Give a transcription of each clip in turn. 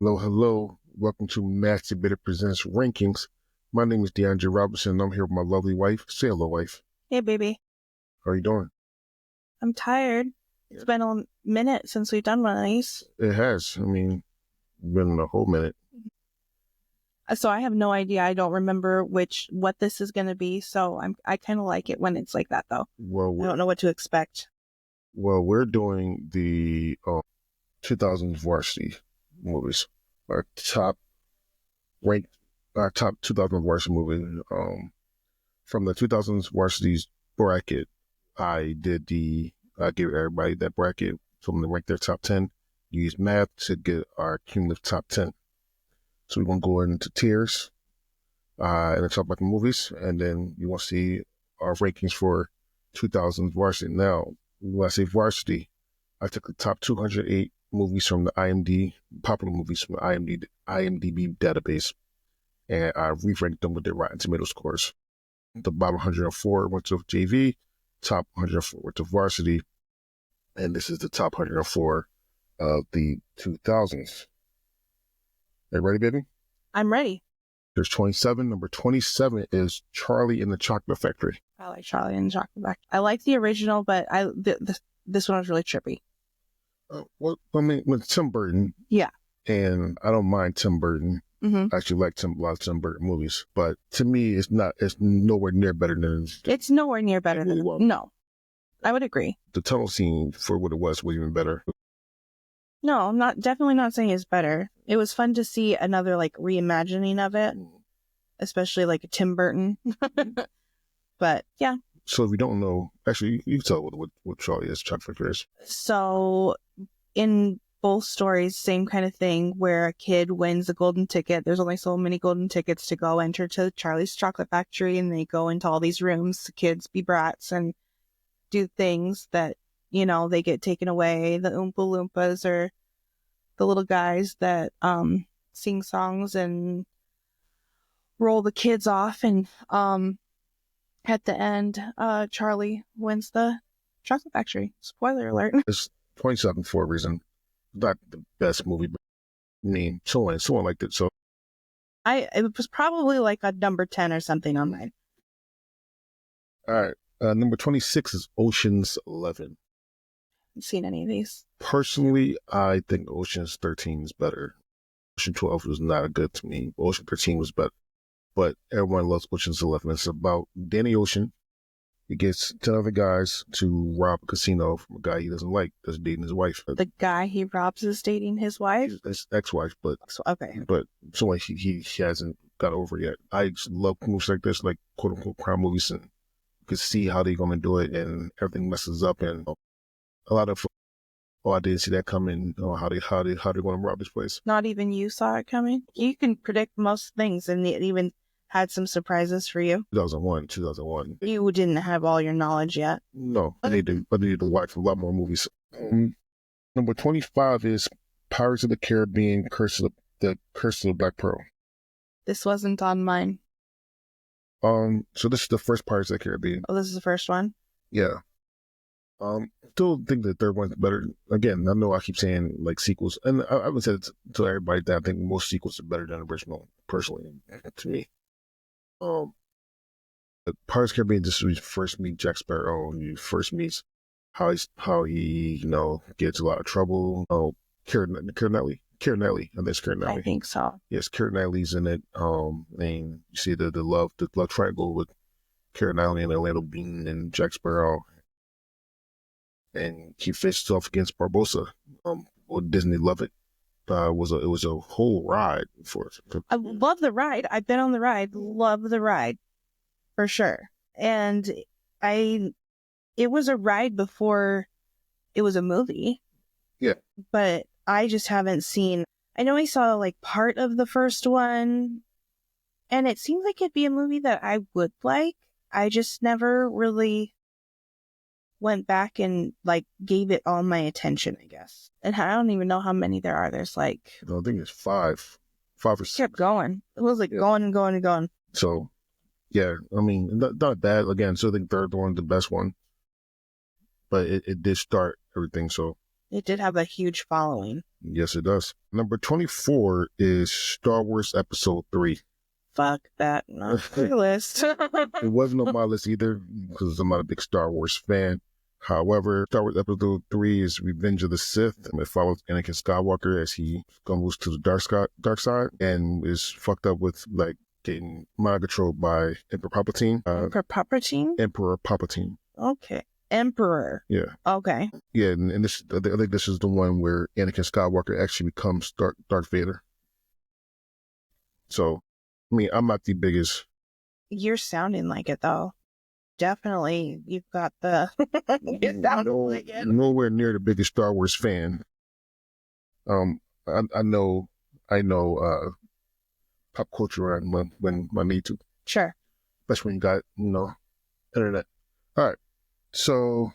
Hello, hello. Welcome to Master Bitter Presents Rankings. My name is DeAndre Robinson, and I'm here with my lovely wife. Say hello, wife. Hey, baby. How are you doing? I'm tired. It's been a minute since we've done one of these. It has. Been a whole minute. So I have no idea. I don't remember what this is going to be. So I kind of like it when it's like that, though. I don't know what to expect. Well, we're doing the 2000s varsity movies. Our top 2000 varsity movie. From the 2000s varsities bracket, I gave everybody that bracket, so I'm going to rank their top 10. Use math to get our cumulative top 10. So we're going to go into tiers and then talk about the movies, and then you want to see our rankings for 2000s varsity. Now, when I say varsity, I took the top 208 movies from the popular movies from the IMDb database, and I re-ranked them with their Rotten Tomato scores. The bottom 104 went to JV, top 104 went to varsity, and this is the top 104 of the 2000s. Are you ready, baby? I'm ready. There's 27. Number 27 is Charlie in the Chocolate Factory. I like Charlie and the Chocolate Factory. I like the original, but this one was really trippy. With Tim Burton. Yeah. And I don't mind Tim Burton. Mm-hmm. I actually like a lot of Tim Burton movies, but to me, it's nowhere near better than. It's nowhere near better than. No, I would agree. The tunnel scene for what it was even better. No, I'm definitely not saying it's better. It was fun to see another reimagining of it, especially like a Tim Burton. But yeah. So if you don't know, actually, you can tell what Charlie is, Chocolate Factory is. So in both stories, same kind of thing where a kid wins a golden ticket. There's only so many golden tickets to go enter to Charlie's Chocolate Factory, and they go into all these rooms. The kids be brats and do things that, they get taken away. The Oompa Loompas are the little guys that sing songs and roll the kids off. And at the end, Charlie wins the Chocolate Factory. Spoiler alert. It's 27 for a reason. Not the best movie, but someone liked it. So it was probably like a number 10 or something on mine. All right. Number 26 is Ocean's 11. Haven't seen any of these. Personally, I think Ocean's 13 is better. Ocean 12 was not good to me. Ocean 13 was better. But everyone loves Ocean's 11. It's about Danny Ocean. He gets 10 other guys to rob a casino from a guy he doesn't like that's dating his wife. The guy he robs is dating his wife? His ex-wife, but okay. But someone he hasn't got over yet. I just love movies like this, like quote-unquote crime movies, and you can see how they're going to do it, and everything messes up, and a lot of, I didn't see that coming, how they're going to rob this place. Not even you saw it coming? You can predict most things, and it even had some surprises for you. 2001. You didn't have all your knowledge yet. No, I need to watch a lot more movies. Number 25 is Pirates of the Caribbean, Curse of the Black Pearl. This wasn't on mine. So this is the first Pirates of the Caribbean. Oh, this is the first one? Yeah. Still think the third one's better. Again, I know I keep saying sequels, and I haven't said it to everybody that I think most sequels are better than the original, personally, to me. Pirates of the Caribbean, this is when you first meet Jack Sparrow, and you first meet how he gets a lot of trouble. Keira Knightley. I think it's Keira Knightley. I think so. Yes, Keira Knightley's in it. And you see the love triangle with Keira Knightley and Orlando Bean and Jack Sparrow. And he faced off against Barbossa. Disney love it. It was a whole ride for us. I love the ride. I've been on the ride. Love the ride, for sure. And it was a ride before it was a movie. Yeah. But I just haven't seen. I know I saw part of the first one, and it seemed like it'd be a movie that I would like. I just never really went back and gave it all my attention, I guess. And I don't even know how many there are. There's I think it's five or six. Kept going. It was going and going and going. So, yeah, not bad. Again, so I think third one the best one, but it did start everything. So It did have a huge following. Yes, it does. Number 24 is Star Wars Episode 3. Fuck that. Not on your list. It wasn't on my list either because I'm not a big Star Wars fan. However, Star Wars Episode 3 is Revenge of the Sith. It follows Anakin Skywalker as he goes to the dark side and is fucked up with, like, getting mind controlled by Emperor Palpatine. Emperor Palpatine? Emperor Palpatine. Okay. Emperor. Yeah. Okay. Yeah, and this, I think this is the one where Anakin Skywalker actually becomes Darth Vader. So, I mean, I'm not the biggest. You're sounding like it, though. Definitely, you've got the. You sound like it. Nowhere near the biggest Star Wars fan. I know pop culture when I need to. Sure. Especially when you got, internet. All right. So,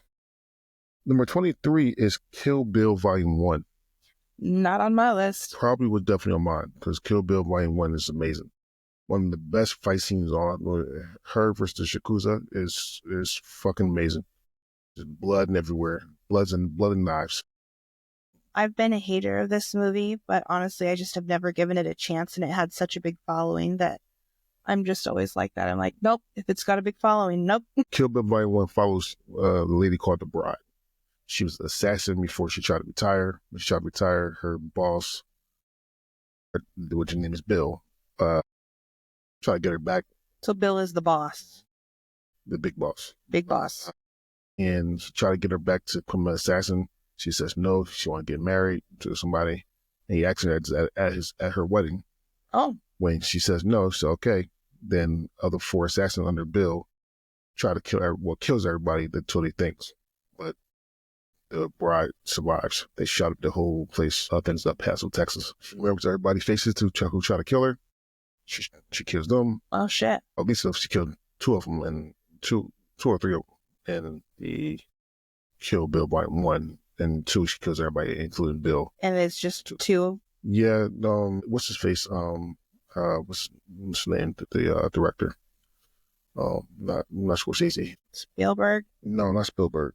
number 23 is Kill Bill Volume 1. Not on my list. Probably was definitely on mine because Kill Bill Volume 1 is amazing. One of the best fight scenes on her versus Yakuza is fucking amazing. There's blood and everywhere. Blood and knives. I've been a hater of this movie, but honestly, I just have never given it a chance, and it had such a big following that I'm just always like that. I'm like, nope, if it's got a big following, nope. Kill Bill Volume 1 follows the lady called the Bride. She was an assassin before she tried to retire. When she tried to retire, her boss, which her name is Bill, try to get her back. So Bill is the boss. The big boss. Big boss. And she tried to get her back to become an assassin. She says no. She want to get married to somebody. And he asks her at her wedding. Oh. When she says no, so okay. Then other 4 assassins under Bill try to kill kills everybody until they thinks. But the bride survives. They shot up the whole place up in Paso, Texas. She wears everybody's faces who try to kill her. She kills them. Oh shit! At least she killed 2 of them, and two or 3 of them. And the Kill Bill Volume 1 and 2, she kills everybody, including Bill. And it's just 2. Yeah. What's his face? What's his name? The director. Not Scorsese. Spielberg. No, not Spielberg.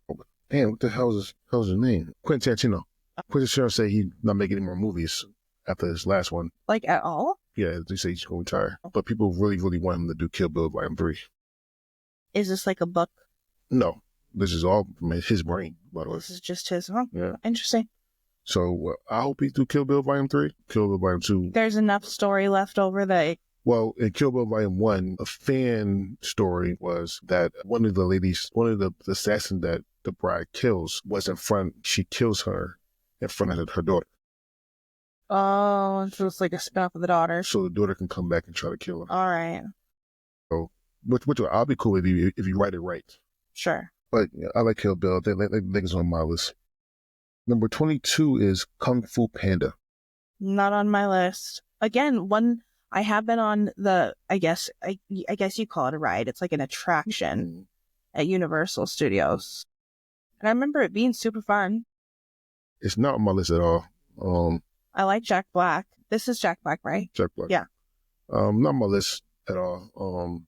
Damn, what the hell is his name? Quentin Tarantino. Quentin Tarantino said he's not making any more movies after his last one. Like at all? Yeah, they say he's going to retire. But people really, really want him to do Kill Bill Volume 3. Is this like a book? No, this is all from his brain, by the way. This is just his. Huh? Yeah. Interesting. So I hope he do Kill Bill Volume 3. Kill Bill Volume 2. There's enough story left over that. Well, in Kill Bill Volume 1, a fan story was that one of the assassins that the bride kills was she kills her in front of her daughter. Oh, so it's like a spin-off of the daughter. So the daughter can come back and try to kill her. All right. So, which I'll be cool if you write it right. Sure. But yeah, I like Kill Bill. I think it's on my list. Number 22 is Kung Fu Panda. Not on my list. Again, one I have been on the. I guess you call it a ride. It's like an attraction at Universal Studios, and I remember it being super fun. It's not on my list at all. I like Jack Black. This is Jack Black, right? Jack Black. Yeah. Not on my list at all.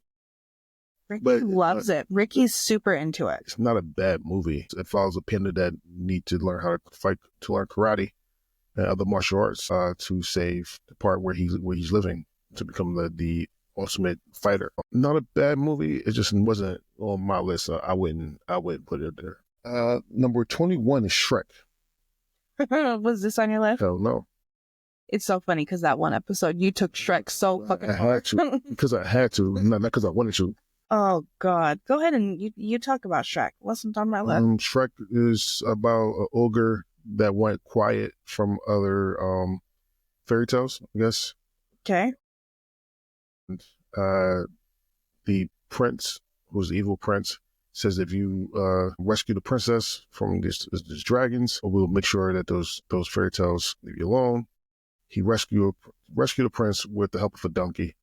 Ricky loves it. Ricky's super into it. It's not a bad movie. It follows a panda that need to learn how to fight, to learn karate and other martial arts to save the part where he's living to become the ultimate fighter. Not a bad movie. It just wasn't on my list. I wouldn't put it there. Number 21 is Shrek. Was this on your list? Hell no. It's so funny because that one episode you took Shrek so fucking hard. I had to because I had to, not because I wanted to. Oh God! Go ahead and you talk about Shrek. What's on my list? Shrek is about an ogre that went quiet from other fairy tales, I guess. Okay. The prince, who's the evil prince, says if you rescue the princess from these dragons, we'll make sure that those fairy tales leave you alone. He rescue the prince with the help of a donkey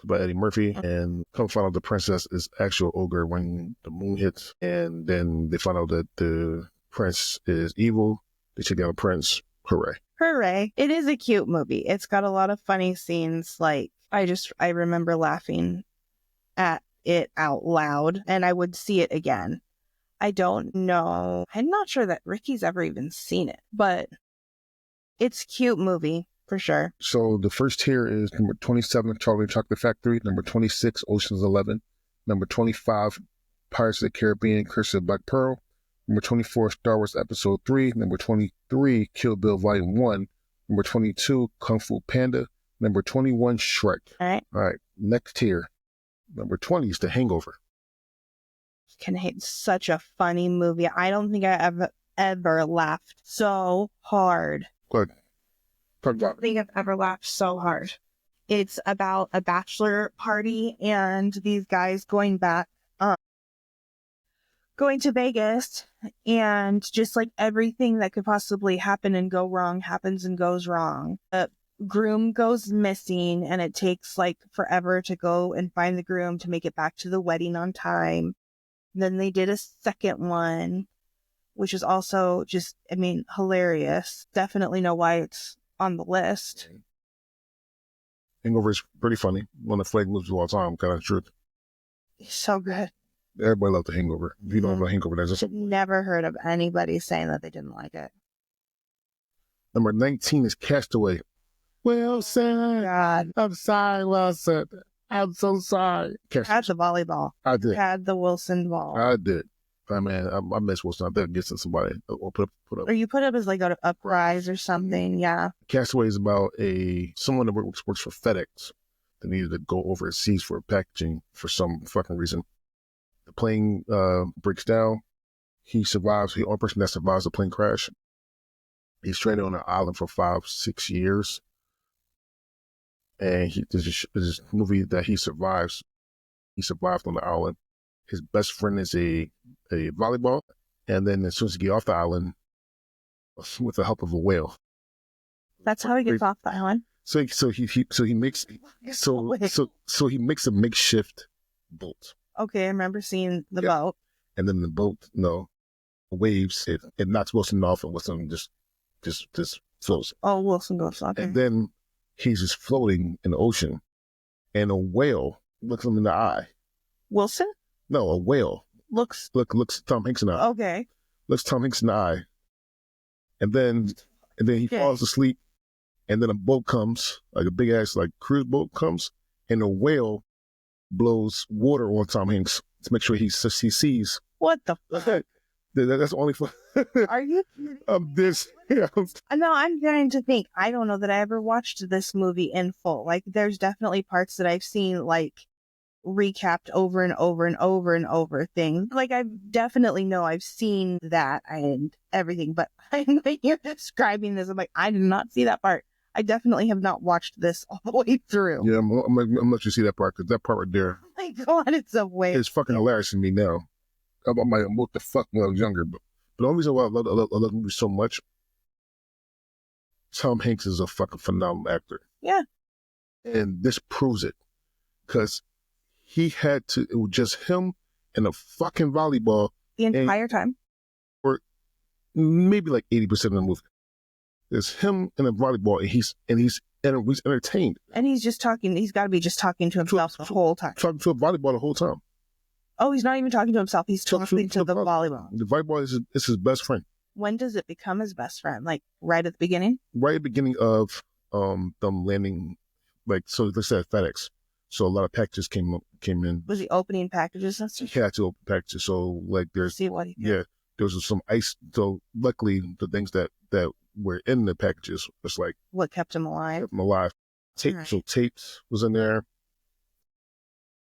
by Eddie Murphy, and come find out the princess is actual ogre when the moon hits, and then they find out that the prince is evil. They take down the prince. Hooray. Hooray. It is a cute movie. It's got a lot of funny scenes. Like, I remember laughing at it out loud, and I would see it again. I don't know. I'm not sure that Ricky's ever even seen it, but it's a cute movie for sure. So the first tier is number 27, Charlie and Chocolate Factory. Number 26, Ocean's 11. Number 25, Pirates of the Caribbean, Curse of Black Pearl. Number 24, Star Wars Episode 3. Number 23, Kill Bill Volume 1. Number 22, Kung Fu Panda. Number 21, Shrek. All right. Next tier. Number 20 is The Hangover. It's such a funny movie. I don't think I ever laughed so hard. Good. I don't think I've ever laughed so hard. It's about a bachelor party and these guys going to Vegas, and just like everything that could possibly happen and go wrong happens and goes wrong. The groom goes missing and it takes like forever to go and find the groom to make it back to the wedding on time. Then they did a second one, which is also just, hilarious. Definitely know why it's on the list. Hangover is pretty funny. One of the flag movies of all time, kind of truth. So good. Everybody loved The Hangover. If you don't know Hangover, that's just... Never heard of anybody saying that they didn't like it. Number 19 is Castaway. Wilson, God. I'm sorry, Wilson. I'm so sorry. Had the volleyball. I did. Had the Wilson ball. I did. I miss Wilson. I think getting somebody or put up. Or you put up as like an uprise or something, yeah. Castaway is about someone that works for FedEx that needed to go overseas for packaging for some fucking reason. The plane breaks down. He survives. The only person that survives the plane crash. He's stranded on an island for 5-6 years. And this movie that he survives. He survived on the island. His best friend is a volleyball, and then as soon as he gets off the island, with the help of a whale. That's how he gets off the island. So he makes a makeshift boat. Okay, I remember seeing the boat. And then the boat, waves it knocks Wilson off, and Wilson just floats. Oh, Wilson goes, okay. And then he's just floating in the ocean, and a whale looks him in the eye. Wilson? No, a whale. Looks Tom Hanks in the eye. Okay. Looks Tom Hanks in the eye. And then he falls asleep, and then a boat comes, like a big ass like cruise boat comes, and a whale blows water on Tom Hanks to make sure he sees. What the fuck? That's the only fun. Are you kidding? No, I'm trying to think. I don't know that I ever watched this movie in full. Like, there's definitely parts that I've seen, like, recapped over and over and over and over things. Like, I definitely know I've seen that and everything, but when you're describing this, I'm like, I did not see that part. I definitely have not watched this all the way through. Yeah, I'm let you see that part, because that part right there. Oh my God, it's a way. It's fucking hilarious to me now. I'm like, what the fuck when I was younger? But the only reason why I love movies so much, Tom Hanks is a fucking phenomenal actor. Yeah. And this proves it. Because it was just him and a fucking volleyball. The entire time? Or maybe like 80% of the movie. It's him and a volleyball, and he's entertained. And he's just talking, he's got to be just talking to himself the whole time. Talking to a volleyball the whole time. Oh, he's not even talking to himself. He's talking to the volleyball. The volleyball is his best friend. When does it become his best friend? Like right at the beginning? Right at the beginning of them landing, like, so let's say FedEx. So a lot of packages came in. Was he opening packages and stuff? He had to open packages. So like there's see what he did. Yeah, there was some ice. So luckily the things that were in the packages was like what kept him alive. Tape. Right. So tapes was in there.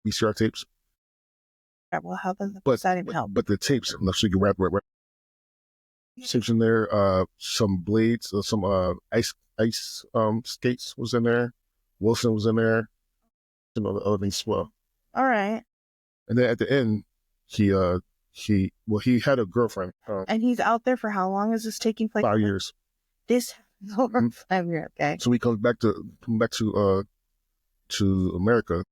VCR tapes. Well, how does that even help? But the tapes, so you can wrap it. Tapes in there. Some blades, some ice skates was in there. Wilson was in there. The other things as well. All right. And then at the end, he had a girlfriend. And he's out there for how long is this taking place? 5 years. This over 5 years. Okay. So he comes back to America.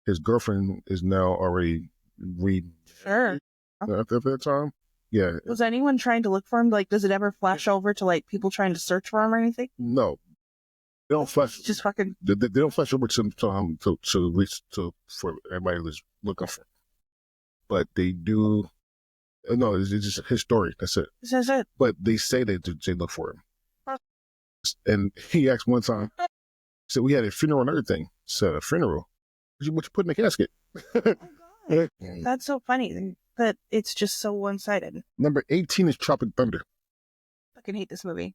His girlfriend is now already Sure. At that time. Yeah. Was anyone trying to look for him? Like, does it ever flash over to like people trying to search for him or anything? No. They don't flash. Just fucking. They don't flash over to reach for everybody who's looking for him. But they do. No, it's just his story. That's it. This is it. But they say they look for him. And he asked one time, he said, we had a funeral and everything. I said, a funeral? What you put in the casket? Oh, God. That's so funny that it's just so one-sided. Number 18 is Tropic Thunder. I fucking hate this movie.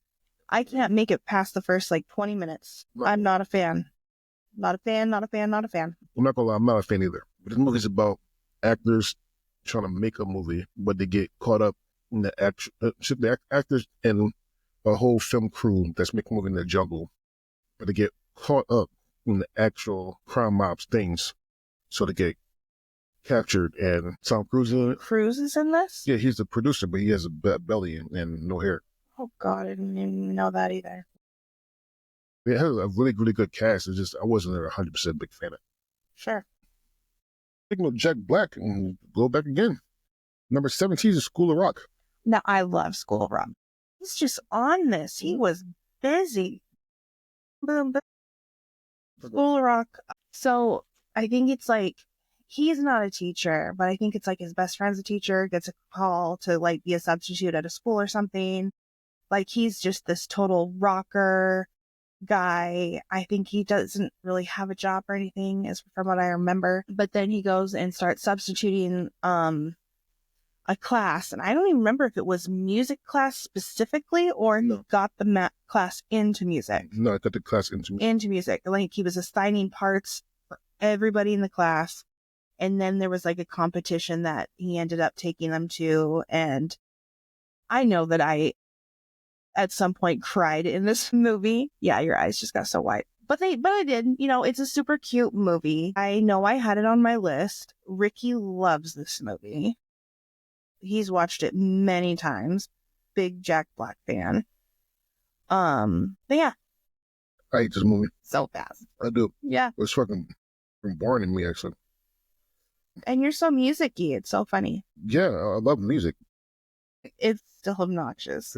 I can't make it past the first 20 minutes. Right. I'm not a fan. Not a fan, not a fan, not a fan. I'm not gonna lie, I'm not a fan either. But this movie's about actors trying to make a movie, but they get caught up in the actors and a whole film crew that's making a movie in the jungle, but they get caught up in the actual crime mobs things, so they get captured. And Tom Cruise in it. Cruise is in this? Yeah, he's the producer, but he has a belly and no hair. Oh, God, I didn't even know that either. It has a really, really good cast. It's just I wasn't a 100% big fan of it. Sure. Speaking of Jack Black, and go back again. Number 17 is School of Rock. Now, I love School of Rock. He's just on this. He was busy. Boom, boom. School of Rock. So I think it's he's not a teacher, but I think it's his best friend's a teacher, gets a call to be a substitute at a school or something. He's just this total rocker guy. I think he doesn't really have a job or anything, as from what I remember. But then he goes and starts substituting a class, and I don't even remember if it was music class specifically or he got the class into music. No, I got the class into music. Into music. He was assigning parts for everybody in the class, and then there was a competition that he ended up taking them to, and I know that I at some point cried in this movie. Yeah, your eyes just got so wide. But I did. It's a super cute movie. I know I had it on my list. Ricky loves this movie. He's watched it many times. Big Jack Black fan. But yeah. I hate this movie. So fast. I do. Yeah. It's fucking boring in me, actually. And you're so music-y. It's so funny. Yeah, I love music. It's still obnoxious.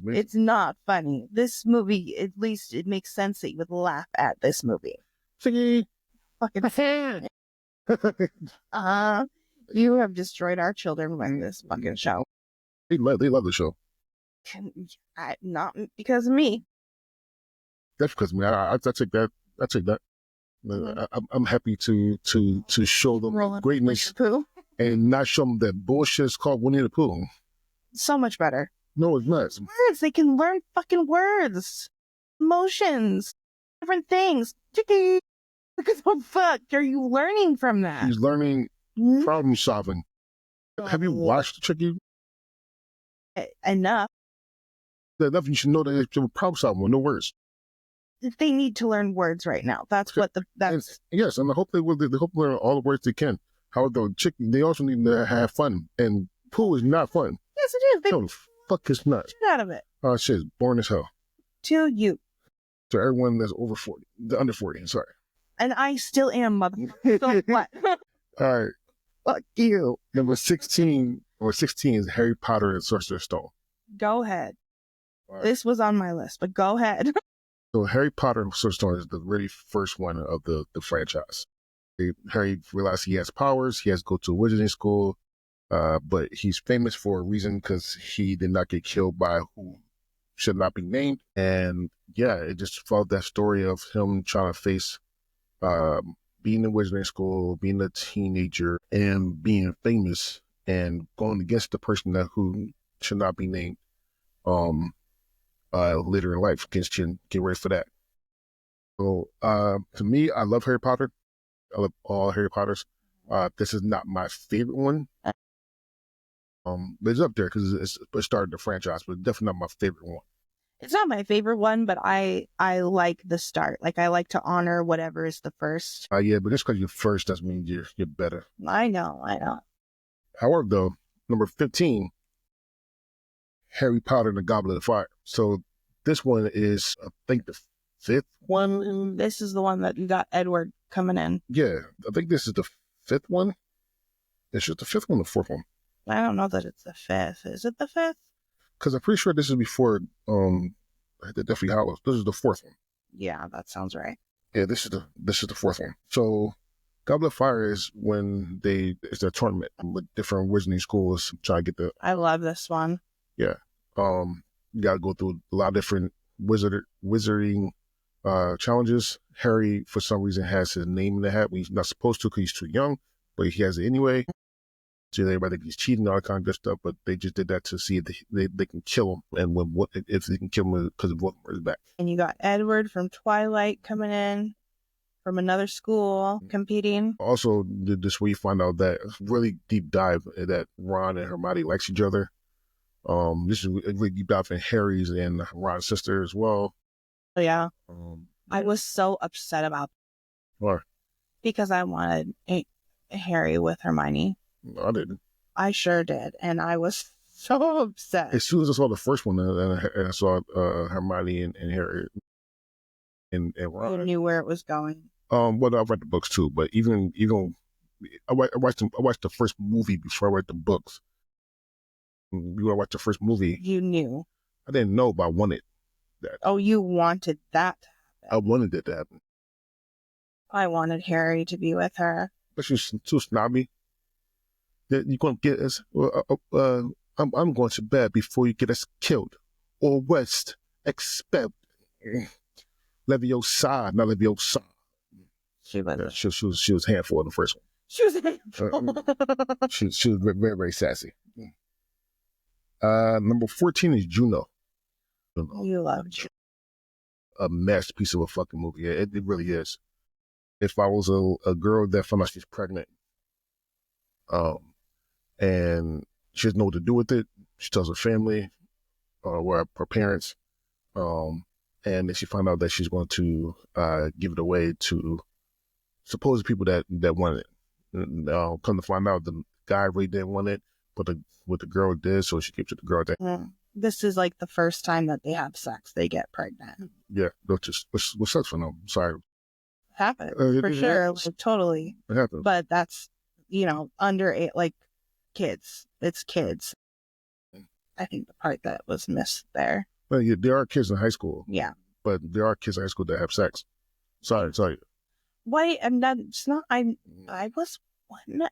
It's not funny. This movie, at least it makes sense that you would laugh at this movie. Fucking you have destroyed our children with this fucking show. They love the show. Not because of me. That's because of me. I take that. I take that. I'm happy to show them greatness and not show them that bullshit is called Winnie the Pooh. So much better. No, it's not. Words. They can learn fucking words, emotions, different things. Because what the fuck are you learning from that? He's learning problem solving. Have you watched Chucky? Enough. Enough. You should know that it's problem solving with no words. They need to learn words right now. That's what that's. Yes, and I hope they will. They hope they learn all the words they can. However, Chicken, they also need to have fun, and Pooh is not fun. Yes, it is. No, fuck it's not. Shit out of it. Oh shit, it's boring as hell. To you. To everyone that's over 40, under 40. Sorry. And I still am, motherfucker. So what? All right. Fuck you. Number 16 is Harry Potter and Sorcerer's Stone. Go ahead. Right. This was on my list, but go ahead. So Harry Potter and Sorcerer's Stone is the really first one of the franchise. Harry realized he has powers. He has to go to a wizarding school, but he's famous for a reason because he did not get killed by who should not be named. And yeah, it just followed that story of him trying to face being in wizarding school, being a teenager, and being famous, and going against the person that who should not be named later in life. Get ready for that. So to me, I love Harry Potter. I love all Harry Potters. This is not my favorite one. But it's up there because it started the franchise, but definitely not my favorite one. It's not my favorite one, but I like the start. I like to honor whatever is the first. Yeah, but just because you're first doesn't mean you're better. I know. However, though, number 15, Harry Potter and the Goblet of Fire. So this one is, I think, the fifth one. This is the one that you got Edward coming in. Yeah, I think this is the fifth one. Is it the fifth one or the fourth one? I don't know that it's the fifth. Is it the fifth? Because I'm pretty sure this is before the Deathly Hallows. This is the fourth one. Yeah, that sounds right. Yeah, this is the fourth one. So Goblet of Fire is when it's a tournament with different wizarding schools try to get the. I love this one. Yeah. You got to go through a lot of different wizarding challenges. Harry, for some reason, has his name in the hat. He's not supposed to because he's too young, but he has it anyway. So everybody thinks he's cheating, all that kind of good stuff, but they just did that to see if they can kill him, and if they can kill him because Voldemort is back. And you got Edward from Twilight coming in from another school competing. Also, this where you find out that really deep dive that Ron and Hermione likes each other. This is a really deep dive in Harry's and Ron's sister as well. Yeah. I was so upset about that. Why? Because I wanted Harry with Hermione. No, I didn't. I sure did, and I was so upset. As soon as I saw the first one, and I saw Hermione and Harry and Ron, I knew where it was going. Well, I've read the books too, but even I watched the first movie before I read the books. You watch the first movie. You knew. I didn't know, but I wanted that. Oh, you wanted that to happen. I wanted it to happen. I wanted Harry to be with her. But she's too snobby. You're going to get us. I'm going to bed before you get us killed, or West expect Leviosa, not Leviosa. She was handful in the first one. She was a handful. She was very, very sassy. Number 14 is Juno. You love Juno. A masterpiece of a fucking movie. It really is. It follows a girl that found out she's pregnant. And she doesn't know what to do with it. She tells her family, or her parents, and then she found out that she's going to give it away to supposed people that want it. Come to find out, the guy really didn't want it, but what the girl did, so she gives it to the girl. This is like the first time that they have sex, they get pregnant. Yeah, which sucks for them. Sorry. Happens, for sure, like, totally. It happens. But that's, under 8, like, kids. It's kids. I think the part that was missed there. Well, yeah, there are kids in high school. Yeah. But there are kids in high school that have sex. Sorry. Why? I'm not. It's not. I was.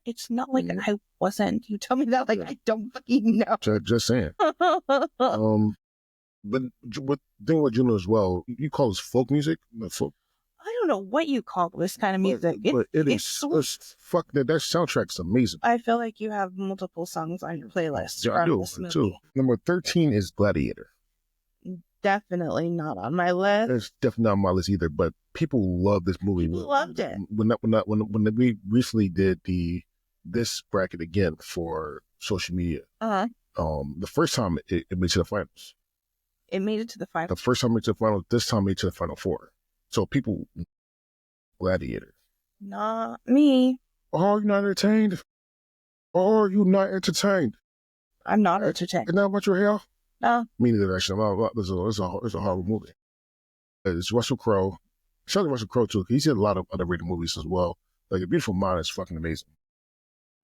It's not like I wasn't. You tell me that like I don't fucking know. Just saying. But what thing with Juno as well? You call this folk music? Folk. I don't know what you call this kind of music. But it's fuck that soundtrack's amazing. I feel like you have multiple songs on your playlist. Yeah, I do too. Number 13 is Gladiator. Definitely not on my list. It's definitely not on my list either. But people love this movie. People loved it. When we recently did this bracket again for social media. The first time it made it to the finals. It made it to the finals. The first time it made it to the finals. This time it made it to the final 4. So people, Gladiator. Not me. Are you not entertained? Are you not entertained? I'm not entertained. Isn't that what your hair? No. Me neither, actually. It's a horrible movie. It's Russell Crowe. Shout out to Russell Crowe, too, because he's in a lot of other rated movies as well. Like, A Beautiful Mind is fucking amazing.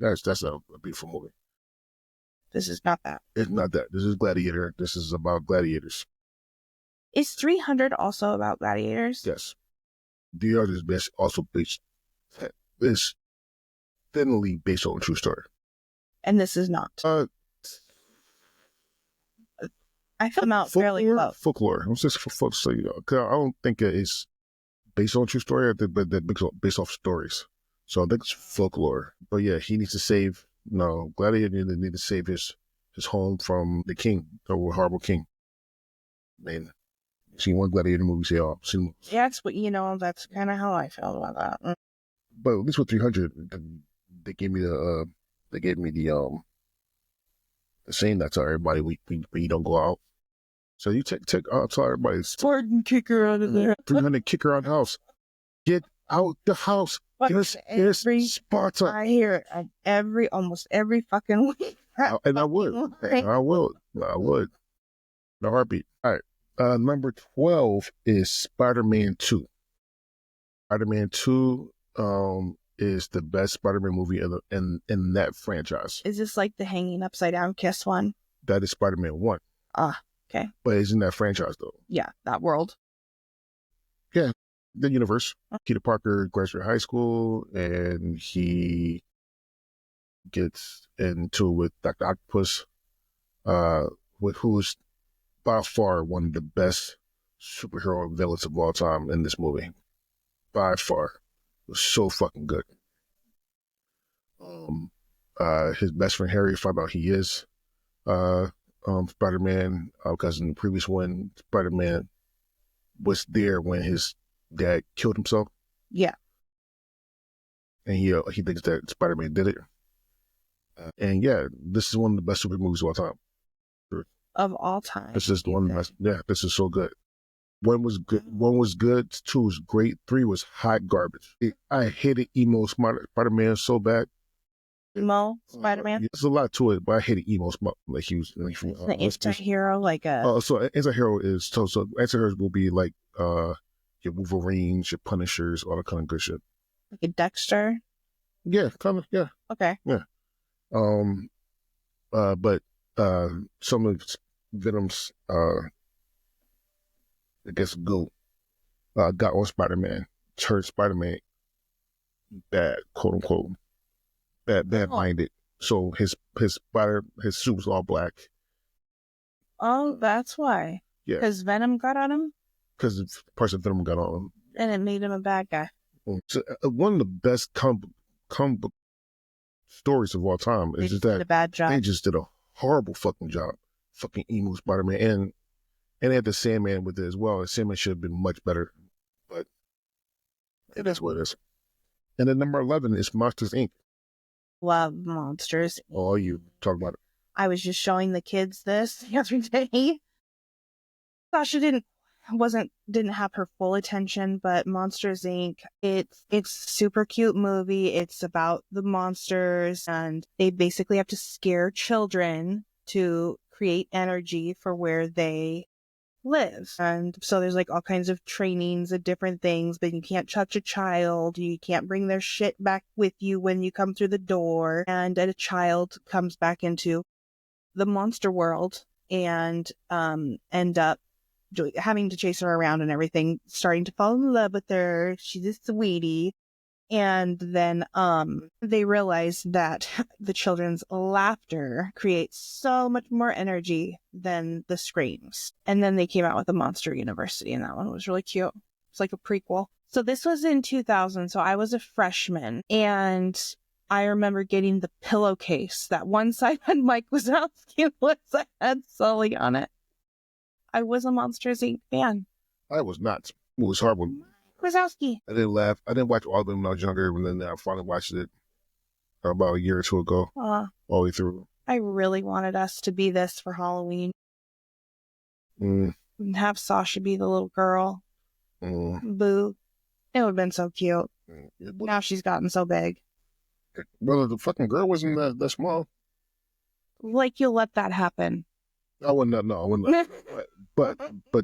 That's a beautiful movie. This is not that. It's not that. This is Gladiator. This is about gladiators. Is 300 also about gladiators? Yes. The other is also is thinly based on a true story. And this is not. I come out fairly close. Folklore. I'm just for folks. So, cause I don't think it's based on a true story. I think, but based off stories. So I think it's folklore. But yeah, he needs to save. No, Gladiator needs to save his home from the king, the horrible king. Man, seen one Gladiator movie, say, "Oh, seen." Yeah, that's kind of how I felt about that. But at least with 300, they gave me the saying that to everybody when you don't go out. So you tell everybody, Spartan, kick her out of there. 300, kick her out of the house. Get out the house. This is Sparta. I hear it almost every fucking week. And I would. No heartbeat. All right. Number 12 is Spider-Man 2. Spider-Man 2 is the best Spider-Man movie in that franchise. Is this like the hanging upside down kiss one? That is Spider-Man 1. Ah, okay. But it's in that franchise, though. Yeah, that world. Yeah. the universe. Peter Parker graduates high school, and he gets into with Dr. Octopus, who's by far one of the best superhero villains of all time in this movie. By far. It was so fucking good. His best friend Harry found out he is Spider-Man, because in the previous one, Spider-Man was there when his dad killed himself. Yeah. And he thinks that Spider-Man did it. And yeah, this is one of the best super movies of all time. Of all time. This is one of the best. Yeah, this is so good. One was good. One was good. Two was great. Three was hot garbage. I hated emo Spider-Man so bad. Emo Spider-Man? There's a lot to it, but I hated emo like he was. Like, the anti-hero, like a... Oh, so anti-hero is... So anti-heroes will be like your Wolverines, your Punishers, all that kind of good shit. Like a Dexter? Yeah, kind of, yeah. Okay. Yeah. But some of Venom's, I guess, got on Spider-Man, turned Spider-Man bad, quote unquote, bad-minded. So his suit was all black. Oh, that's why. Yeah. Because Venom got on him? Because parts of Venom got on him. And it made him a bad guy. So, one of the best comic book stories of all time is just that did a bad job. They just did a horrible fucking job. Fucking emo Spider-Man. And they had the Sandman with it as well. The Sandman should have been much better. But it is what it is. And then number 11 is Monsters, Inc. Love Monsters. Oh, you talk about it. I was just showing the kids this the other day. Sasha didn't have her full attention, but Monsters Inc. It's a super cute movie. It's about the monsters, and they basically have to scare children to create energy for where they live. And so there's like all kinds of trainings and different things, but you can't touch a child. You can't bring their shit back with you when you come through the door. And a child comes back into the monster world and end up having to chase her around and everything, starting to fall in love with her. She's a sweetie. And then they realize that the children's laughter creates so much more energy than the screams. And then they came out with the Monster University, and that one was really cute. It's like a prequel. So this was in 2000, so I was a freshman, and I remember getting the pillowcase. That one side had Mike Wazowski, one side had Sully on it. I was a Monsters, Inc. fan. I was not. It was horrible. Wazowski. I didn't laugh. I didn't watch all of them when I was younger, and then I finally watched it about a year or two ago. All the way through. I really wanted us to be this for Halloween. And have Sasha be the little girl. Boo. It would have been so cute. Now she's gotten so big. Well, the fucking girl wasn't that small. Like, you'll let that happen. I wouldn't. No, I wouldn't. But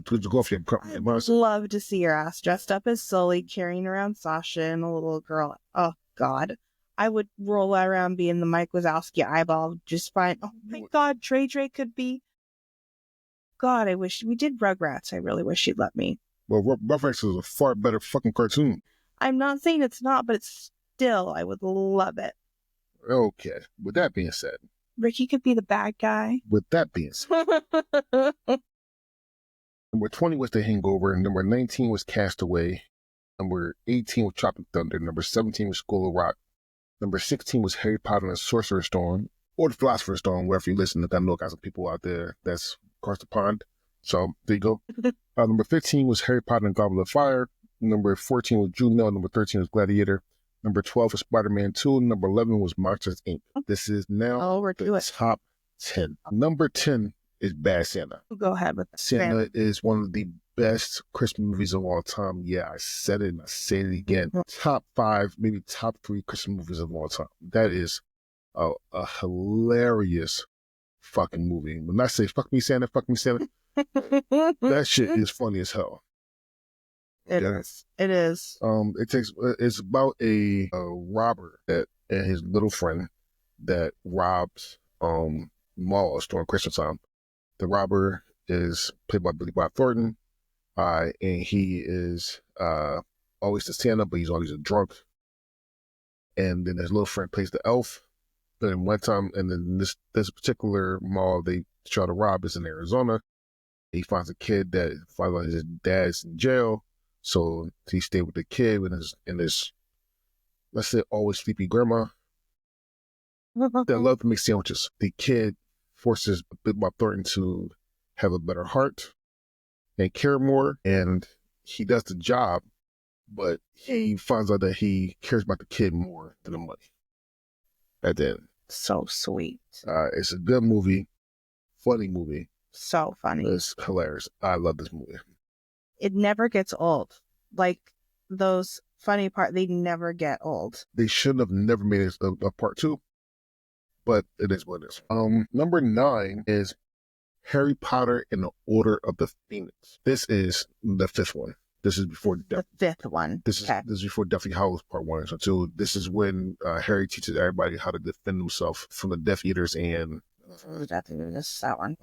to go off your I'd love to see her ass dressed up as Sully, carrying around Sasha and a little girl. Oh God, I would roll around being the Mike Wazowski eyeball just fine. Oh my God, Trey could be. God, I wish we did Rugrats. I really wish she'd let me. Well, Rugrats is a far better fucking cartoon. I'm not saying it's not, but it's still, I would love it. Okay. With that being said, Ricky could be the bad guy. With that being said, number 20 was The Hangover, number 19 was Castaway, number 18 was Tropic Thunder, number 17 was School of Rock, number 16 was Harry Potter and the Sorcerer's Stone, or the Philosopher's Stone, wherever you listen. I know I got some people out there that's across the pond. So there you go. Number 15 was Harry Potter and Goblet of Fire. Number 14 was Juno. Number 13 was Gladiator. Number 12 was Spider-Man 2. Number 11 was Monsters, Inc. This is now the top 10. Number 10 is Bad Santa. Go ahead with that. Santa is one of the best Christmas movies of all time. Yeah, I said it and I say it again. Top 5, maybe top 3 Christmas movies of all time. That is a hilarious fucking movie. When I say fuck me Santa, that shit is funny as hell. It is. It is. It's about a robber and his little friend that robs malls during Christmas time. The robber is played by Billy Bob Thornton, and he is always the Santa, but he's always a drunk. And then his little friend plays the elf. Then one time, and then this particular mall they try to rob is in Arizona. He finds a kid that finds out his dad's in jail, so he stayed with the kid and his let's say always sleepy grandma that loved to make sandwiches. The kid forces Bob Thornton to have a better heart and care more, and he does the job, but he finds out that he cares about the kid more than the money. At the end. So sweet. It's a good movie, funny movie. So funny. It's hilarious. I love this movie. It never gets old. Like those funny parts, they never get old. They shouldn't have never made it a part 2, but it is what it is. Number 9 is Harry Potter and the Order of the Phoenix. This is the 5th one. This is before the 5th one. This is before Deathly Hallows Part 1 and 2. This is when Harry teaches everybody how to defend himself from the Death Eaters and that one.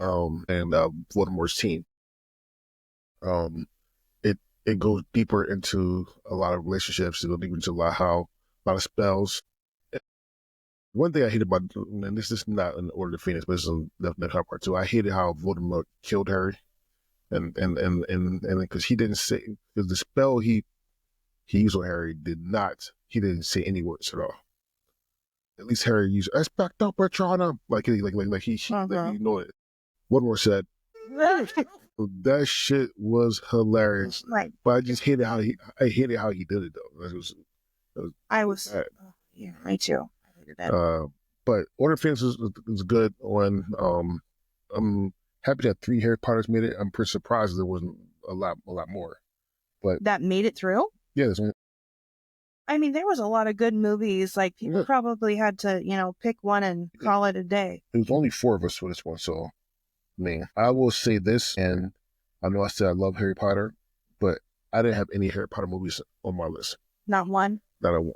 And Voldemort's team. It goes deeper into a lot of relationships. It goes deeper into a lot of spells. One thing I hate about, and this is not an Order of the Phoenix, but this is definitely Part 2. I hated how Voldemort killed Harry, and because he didn't say, because the spell he used on Harry he didn't say any words at all. At least Harry used Expecto Patronum, like he know it. Voldemort said. That shit was hilarious. Right. But I just hated how he did it though. Yeah, me too. I hated that. But Order of Phoenix is good on, I'm happy that 3 Harry Potters made it. I'm pretty surprised there wasn't a lot more. But that made it through? Yeah, there's one. I mean, there was a lot of good movies. Like, people probably had to, pick one and call it a day. There was only 4 of us for this one, so man, I will say this, and I know I said I love Harry Potter, but I didn't have any Harry Potter movies on my list. Not one? Not a one.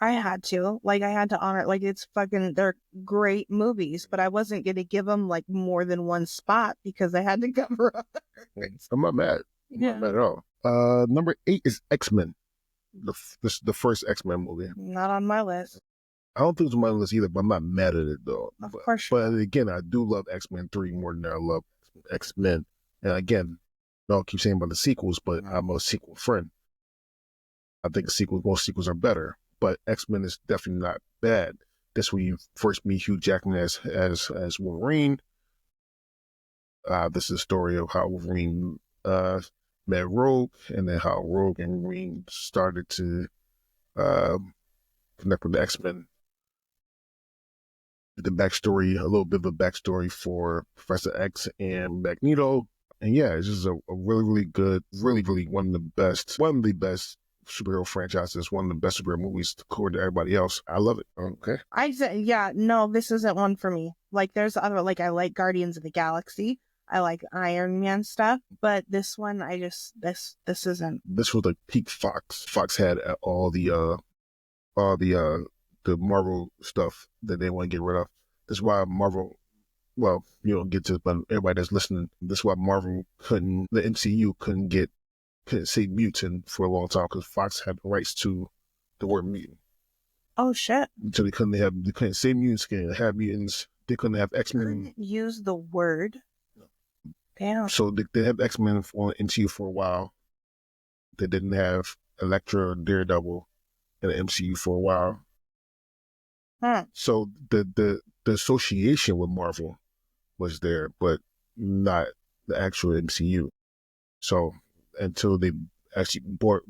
I had to. I had to honor it. It's they're great movies, but I wasn't going to give them, more than one spot because I had to cover others. I'm not mad. I'm not mad at all. Number 8 is X-Men. The first X-Men movie. Not on my list. I don't think it's on my list either, but I'm not mad at it though. Of course. But again, I do love X-Men 3 more than I love X-Men. And again, I'll keep saying about the sequels, but I'm a sequel friend. I think most sequels are better, but X-Men is definitely not bad. This is when you first meet Hugh Jackman as Wolverine. This is the story of how Wolverine met Rogue, and then how Rogue and Wolverine started to connect with the X-Men. The backstory, a little bit of a backstory for Professor X and Magneto. And yeah, it's just a really, really good, really, really one of the best superhero franchises, one of the best superhero movies according to everybody else. I love it. Okay. I said, no, this isn't one for me. There's other, I like Guardians of the Galaxy. I like Iron Man stuff, but this one, this isn't. This was peak Fox. Fox had all the Marvel stuff that they want to get rid of. That's why Marvel, well, you don't get to, but everybody that's listening, that's why Marvel the MCU couldn't say mutant for a long time, because Fox had the rights to the word mutant. Oh shit! So they couldn't say mutants, couldn't have mutants. They couldn't have X-Men. Couldn't use the word. Damn. So they have X-Men on MCU for a while. They didn't have Elektra or Daredevil in the MCU for a while. So the association with Marvel was there, but not the actual MCU. So until they actually bought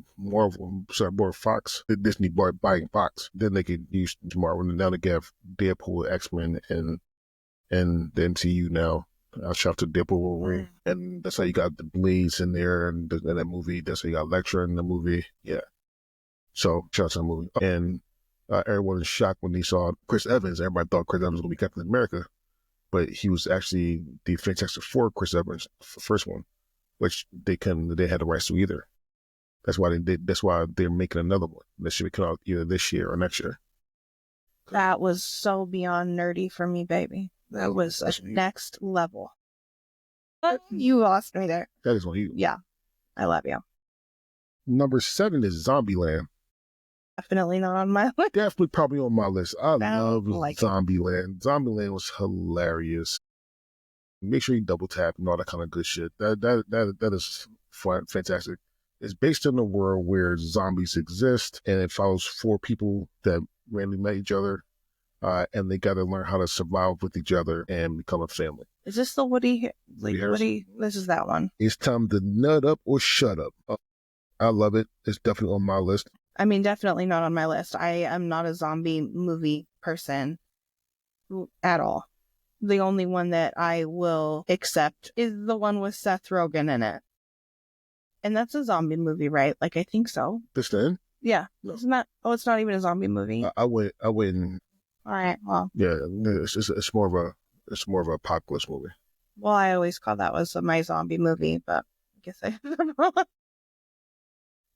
Fox, Disney buying Fox, then they could use Marvel, and now they have Deadpool, X-Men, and the MCU now. I'll shout to Deadpool Wolverine, and that's how you got the Blades in there, and in that movie, that's how you got Elektra in the movie. Yeah. So shout out to the movie. And everyone was shocked when they saw Chris Evans. Everybody thought Chris Evans was going to be Captain America, but he was actually the Fantastic Four Chris Evans, the first one, which they had the rights to either. That's why they're making another one that should be come out either this year or next year. That was so beyond nerdy for me, baby. That was next level. You lost me there. That is on you. Yeah, I love you. Number 7 is Zombieland. Definitely not on my list. Definitely probably on my list. I love like Zombieland. Zombieland was hilarious. Make sure you double tap and all that kind of good shit. That is fun, fantastic. It's based in a world where zombies exist, and it follows 4 people that randomly met each other, and they got to learn how to survive with each other and become a family. Is this the Woody? This is that one. It's time to nut up or shut up. I love it. It's definitely on my list. I mean, definitely not on my list. I am not a zombie movie person at all. The only one that I will accept is the one with Seth Rogen in it. And that's a zombie movie, right? Like, I think so. This then? Yeah. No. Isn't that? Oh, it's not even a zombie movie. I wouldn't. All right. Well. Yeah, it's more of a apocalypse movie. Well, I always call that was my zombie movie, but I guess I.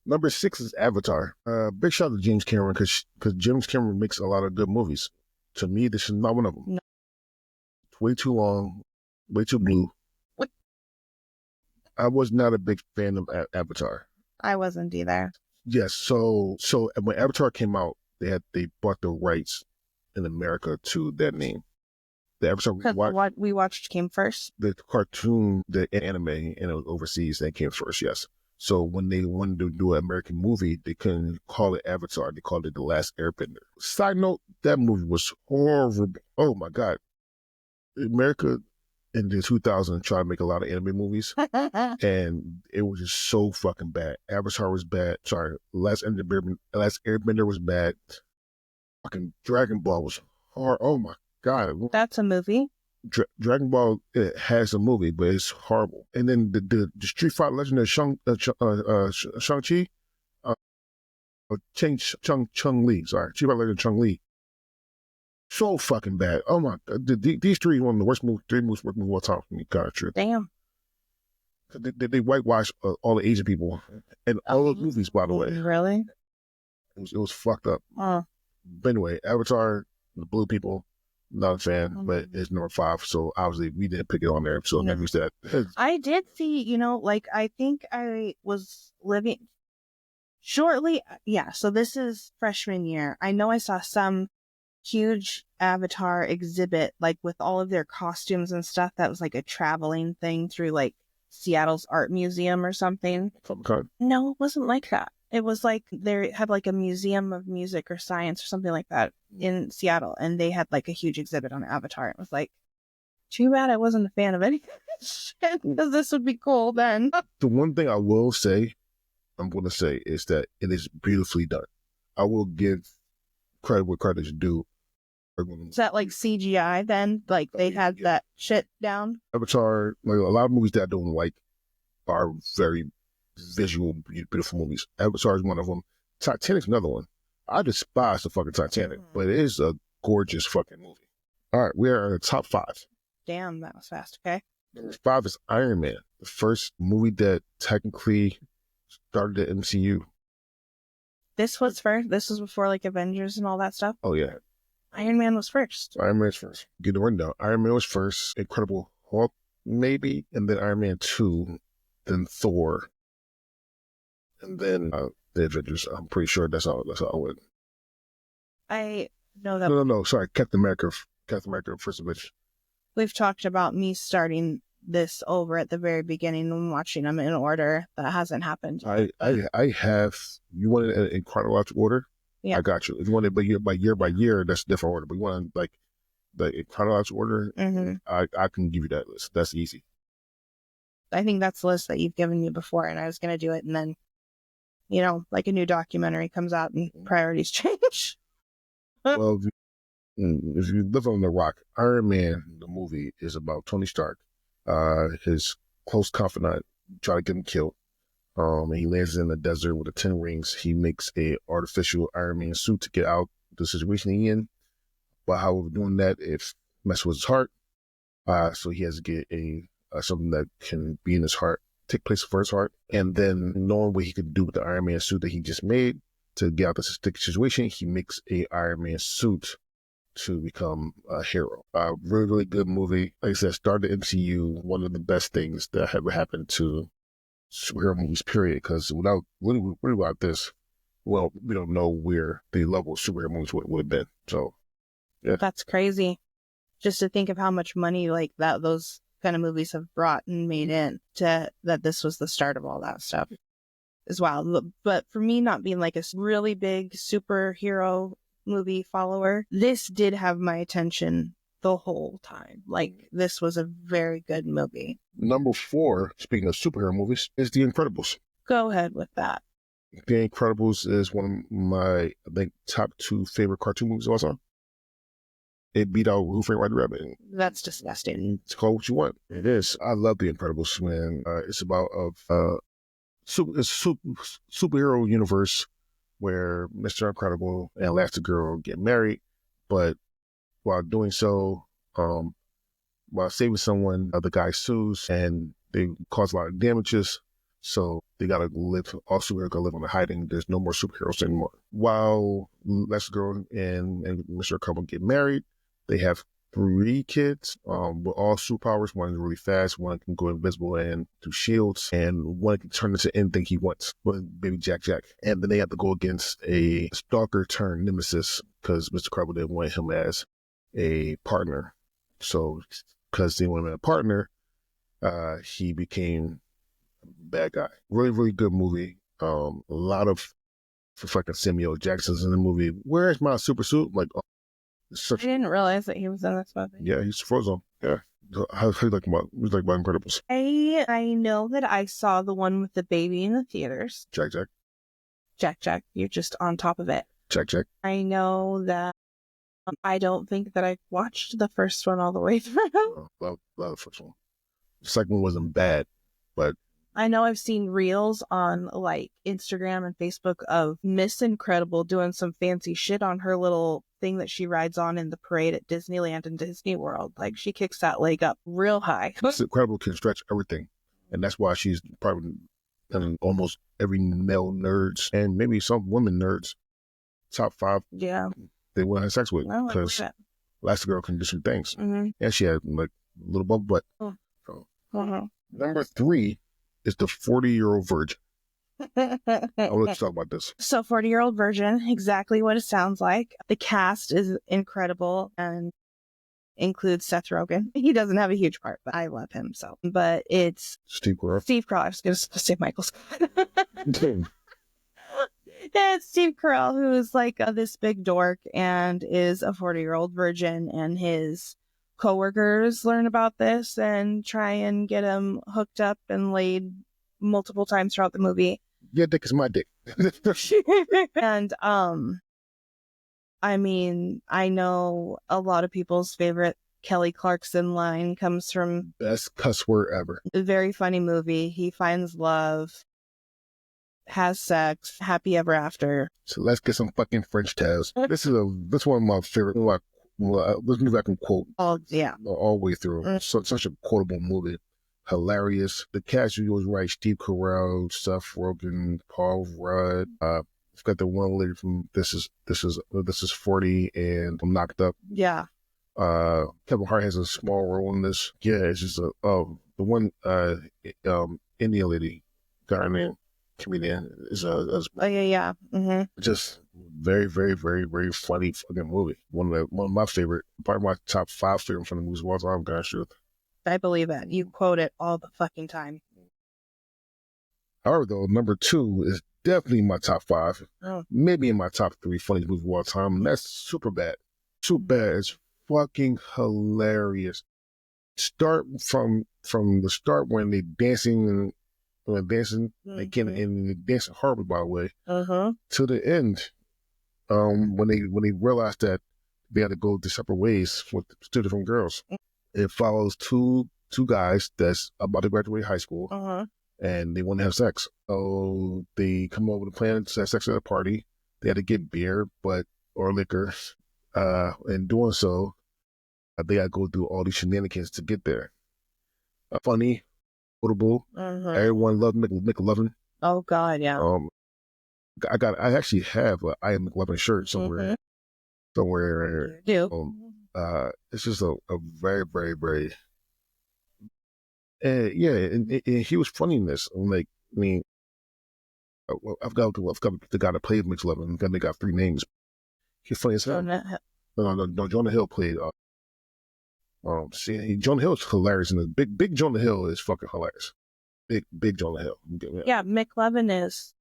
Number 6 is Avatar. Big shout out to James Cameron because James Cameron makes a lot of good movies. To me, this is not one of them. No. It's way too long, way too blue. What? I was not a big fan of Avatar. I wasn't either. Yes, so when Avatar came out, they bought the rights in America to that name. The Avatar what we watched came first. The cartoon, the anime, and it was overseas. That came first, yes. So when they wanted to do an American movie, they couldn't call it Avatar. They called it The Last Airbender. Side note, that movie was horrible. Oh my God. America in the 2000s tried to make a lot of anime movies, and it was just so fucking bad. Avatar was bad. Sorry, Last Airbender was bad. Fucking Dragon Ball was hard. Oh my God. That's a movie. Dragon Ball, it has a movie, but it's horrible. And then the Street Fighter Legend of Shang-Chi, Chung-Li, sorry, Street Fighter Legend of Chung-Li. So fucking bad. Oh my God. These 3 are one of the worst movies, 3 most worst movies of all time for me, God, true. Damn. They whitewash all the Asian people and all those movies, by the way. Really? It was fucked up. But anyway, Avatar, the blue people, not a fan, but it's number 5, so obviously we didn't pick it on there, so never said. I did see, like, I think I was living shortly, so this is freshman year. I know I saw some huge Avatar exhibit, like, with all of their costumes and stuff, that was like a traveling thing through, like, Seattle's art museum or something. No, it wasn't like that. It was like they had like a museum of music or science or something like that in Seattle, and they had like a huge exhibit on Avatar. It was like, too bad I wasn't a fan of any shit, because this would be cool then. The one thing I'm going to say is that it is beautifully done. I will give credit where credit is due. Is that like CGI then? Like they had that shit down? Avatar, like a lot of movies that I don't like are very visual, beautiful movies. Avatar is one of them. Titanic's another one. I despise the fucking Titanic, but it is a gorgeous fucking movie. All right, we are in the top 5. Damn, that was fast. Okay. Number 5 is Iron Man, the first movie that technically started the MCU. This was first? This was before like Avengers and all that stuff? Oh, yeah. Iron Man was first. Iron Man's first. Get the rundown. Iron Man was first. Incredible Hulk, maybe, and then Iron Man 2, then Thor, and then the Avengers. I'm pretty sure that's how it went. I know that. No. Sorry, Captain America, First Avengers. We've talked about me starting this over at the very beginning and watching them in order. That hasn't happened. I have. You want it in chronological order? Yeah. I got you. If you want it by year, that's a different order. But you want like in chronological order, I can give you that list. That's easy. I think that's the list that you've given me before, and I was going to do it, and then, like a new documentary comes out and priorities change. Well, if you live on the rock, Iron Man, the movie, is about Tony Stark, his close confidant, try to get him killed. And he lands in the desert with the 10 rings. He makes a artificial Iron Man suit to get out the situation he's in. But however, doing that, it messes with his heart. So he has to get something that can be in his heart, take place for his heart. And then knowing what he could do with the Iron Man suit that he just made to get out of this situation, he makes a Iron Man suit to become a hero. Really, really good movie. Like I said, started the MCU, one of the best things that ever happened to superhero movies, period. Because without this, well, we don't know where the level of superhero movies would have been. So, yeah. That's crazy. Just to think of how much money like that those kind of movies have brought and made in to that this was the start of all that stuff as well. But for me, not being like a really big superhero movie follower, this did have my attention the whole time. Like, this was a very good movie. Number 4, speaking of superhero movies, is The Incredibles. Go ahead with that. The Incredibles is one of my, I think, top 2 favorite cartoon movies of all time. It beat out Who Framed Roger Rabbit. That's disgusting. It's called what you want. It is. I love The Incredibles, man. It's about superhero universe where Mr. Incredible and Elastigirl get married, but while doing so, while saving someone, the guy sues and they cause a lot of damages. So they gotta live. All superheroes gotta live on the hiding. There's no more superheroes anymore. While Elastigirl and Mr. Incredible get married, they have 3 kids with all superpowers. One is really fast, one can go invisible and do shields, and one can turn into anything he wants, with baby Jack. And then they have to go against a stalker turned nemesis because Mr. Incredible didn't want him as a partner. So because they wanted him as a partner, he became a bad guy. Really, really good movie. A lot of fucking Samuel Jackson's in the movie. Where's my super suit? Like, I didn't realize that he was in this movie. Yeah, he's Frozen. Yeah. How do you like about Incredibles? I know that I saw the one with the baby in the theaters. Jack. You're just on top of it. Jack. I know that I don't think that I watched the first one all the way through. Love the first one. The second one wasn't bad, but I know I've seen reels on like Instagram and Facebook of Miss Incredible doing some fancy shit on her little thing that she rides on in the parade at Disneyland and Disney World. Like, she kicks that leg up real high. Miss Incredible can stretch everything, and that's why she's probably in almost every male nerds and maybe some women nerds top 5. Yeah, they want to have sex with because Elastigirl can do some things, and she had like a little bubble butt. Number 3 is The 40-Year-Old Virgin. I'll let you talk about this. So 40-Year-Old Virgin, exactly what it sounds like. The cast is incredible and includes Seth Rogen. He doesn't have a huge part, but I love him. But it's Steve Carell. I was going to say Michael Scott. It's Steve Carell, who is like this big dork and is a 40-year-old virgin, and his coworkers learn about this and try and get him hooked up and laid multiple times throughout the movie. Your dick is my dick. And I mean, I know a lot of people's favorite Kelly Clarkson line comes from best cuss word ever. A very funny movie. He finds love, has sex, happy ever after. So let's get some fucking French tales. This one of my favorite. This movie I can quote. Oh yeah, all the way through. Such a quotable movie. Hilarious. The cast you always right: Steve Carell, Seth Rogen, Paul Rudd. I've got the one lady from This is 40 and I'm Knocked Up. Yeah. Kevin Hart has a small role in this. Yeah, it's just the one Indian lady, guy named comedian is yeah. Just very, very, very, very funny fucking movie. One of my favorite, probably my top 5 favorite funny movies of all time. Gosh, I believe it. You quote it all the fucking time. However, though, number 2 is definitely my top 5, maybe in my top 3 funniest movies of all time, and that's Superbad. Superbad is fucking hilarious. Start from the start when they dancing, they can and they dancing horribly, by the way, to the end, when they realize that they had to go their separate ways with 2 different girls. It follows two guys that's about to graduate high school, and they want to have sex. So they come up with a plan to have sex at a party. They had to get beer, or liquor. In doing so, they got to go through all these shenanigans to get there. Funny, quotable. Everyone loved McLovin. Oh God, yeah. I actually have a I Am McLovin shirt somewhere. You do. It's just a very, very, very, and he was funny in this. Like, I mean, I've got the guy that played McLovin. Then they got 3 names. He's funny as hell. No, Jonah Hill played. Jonah Hill is hilarious, and the big Jonah Hill is fucking hilarious. Big Jonah Hill. Yeah, McLovin is.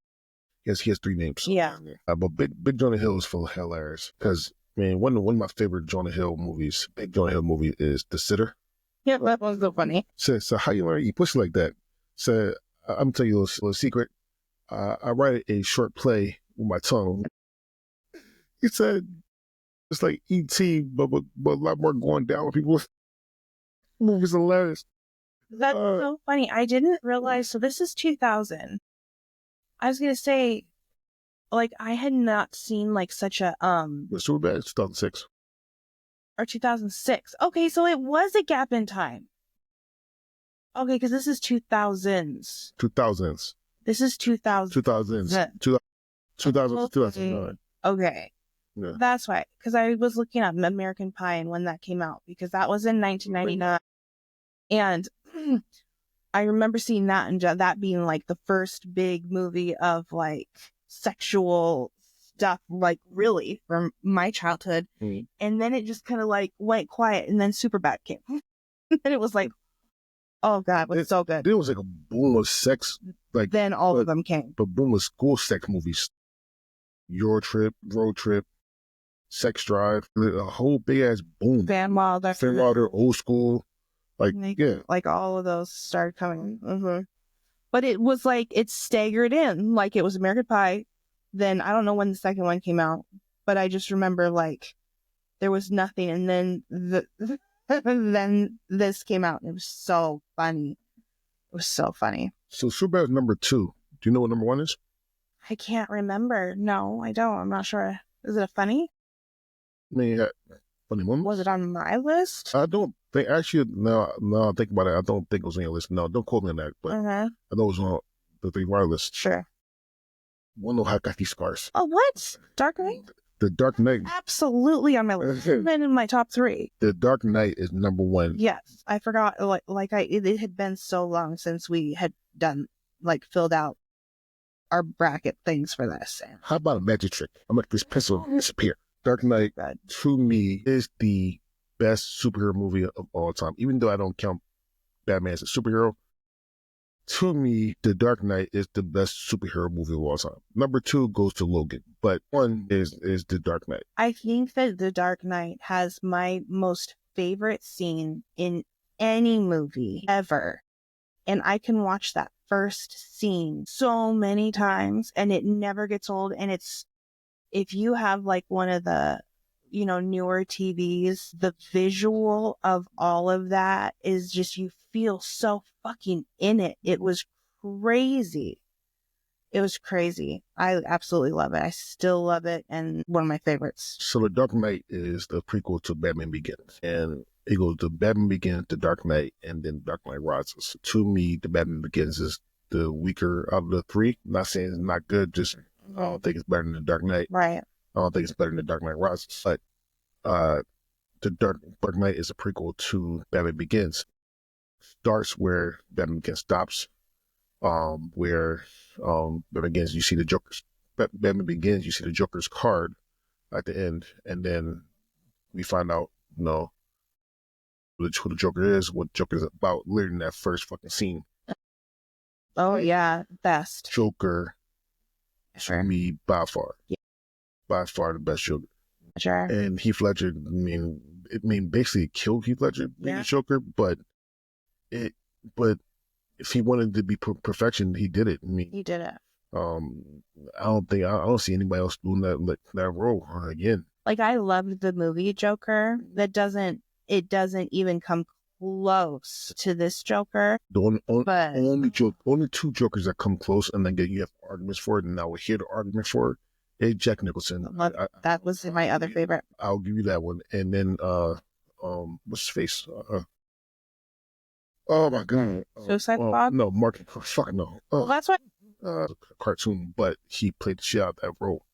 Yes, he has 3 names. Yeah. But big Jonah Hill is full hilarious because man, one of my favorite Jonah Hill movies, big Jonah Hill movie is The Sitter. Yeah, that was so funny. So how you learn to eat pussy like that? So I'm telling you a little secret. I write a short play with my tongue. He said it's like E.T., but a lot more going down with people. Movie's hilarious. That's so funny. I didn't realize. So this is 2000. I was gonna say, like, I had not seen like such a Superbad, 2006 or 2006. Okay, so it was a gap in time. Okay, because this is 2000s. 2000s. This is 2000. 2009. Okay. Yeah. That's why. Because I was looking up American Pie and when that came out, because that was in 1999. And I remember seeing that and that being like the first big movie of like sexual stuff, like really from my childhood. Mm. And then it just kind of like went quiet, and then Superbad came. And it was like, oh God, it was so good. There was like a boom of sex. Like then all of them came. But boom of school sex movies. Road Trip, Sex Drive, a whole big ass boom. Van Wilder, Old School. Like, yeah. Like all of those started coming. Mm-hmm. But it was like, it staggered in. Like it was American Pie. Then I don't know when the second one came out, but I just remember like there was nothing. And then then this came out and it was so funny. It was so funny. So Superbad is number 2. Do you know what number 1 is? I can't remember. No, I don't. I'm not sure. Is it a funny? I mean, funny one. Was it on my list? I don't think, actually, no, I think about it. I don't think it was on your list. No, don't quote me on that. But I know it was on the 3 Wire list. Sure. One of got these scars. Oh, what? Dark Knight? The Dark Knight. Absolutely on my list. Been in my top 3. The Dark Knight is number 1. Yes. I forgot, it had been so long since we had done, filled out our bracket things for this. How about a magic trick? I'm gonna make this pencil disappear. Dark Knight, to me, is the best superhero movie of all time. Even though I don't count Batman as a superhero, to me, The Dark Knight is the best superhero movie of all time. Number 2 goes to Logan, but 1 is The Dark Knight. I think that The Dark Knight has my most favorite scene in any movie ever. And I can watch that first scene so many times and it never gets old. And if you have like one of the, newer TVs, the visual of all of that is just, you feel so fucking in it. It was crazy. It was crazy. I absolutely love it. I still love it. And one of my favorites. So The Dark Knight is the prequel to Batman Begins. And it goes to Batman Begins, The Dark Knight, and then Dark Knight Rises. To me, the Batman Begins is the weaker of the 3. I'm not saying it's not good, just I don't think it's better than The Dark Knight. Right. I don't think it's better than The Dark Knight Rises. But the Dark Knight is a prequel to Batman Begins. Starts where Batman Begins stops. Where Batman Begins, you see the Joker's Batman Begins, you see the Joker's card at the end, and then we find out, who the Joker is, what Joker is about, literally in that first fucking scene. Oh yeah, best Joker. Sure. To me, by far. Yeah. By far the best Joker. Sure. And Heath Ledger, basically killed Heath Ledger being the Joker, but if he wanted to be perfection, he did it. He did it. I don't see anybody else doing that role again. Like, I loved the movie Joker. It doesn't even come close to this Joker. The only 2 Jokers that come close, and then you have arguments for it, and I will hear the argument for it, is Jack Nicholson. That was my other favorite. I'll give you that one. And then, what's his face? Oh my God. Suicide Squad? No, Mark. Fuck no. Well, that's what. A cartoon, but he played the shit out of that role.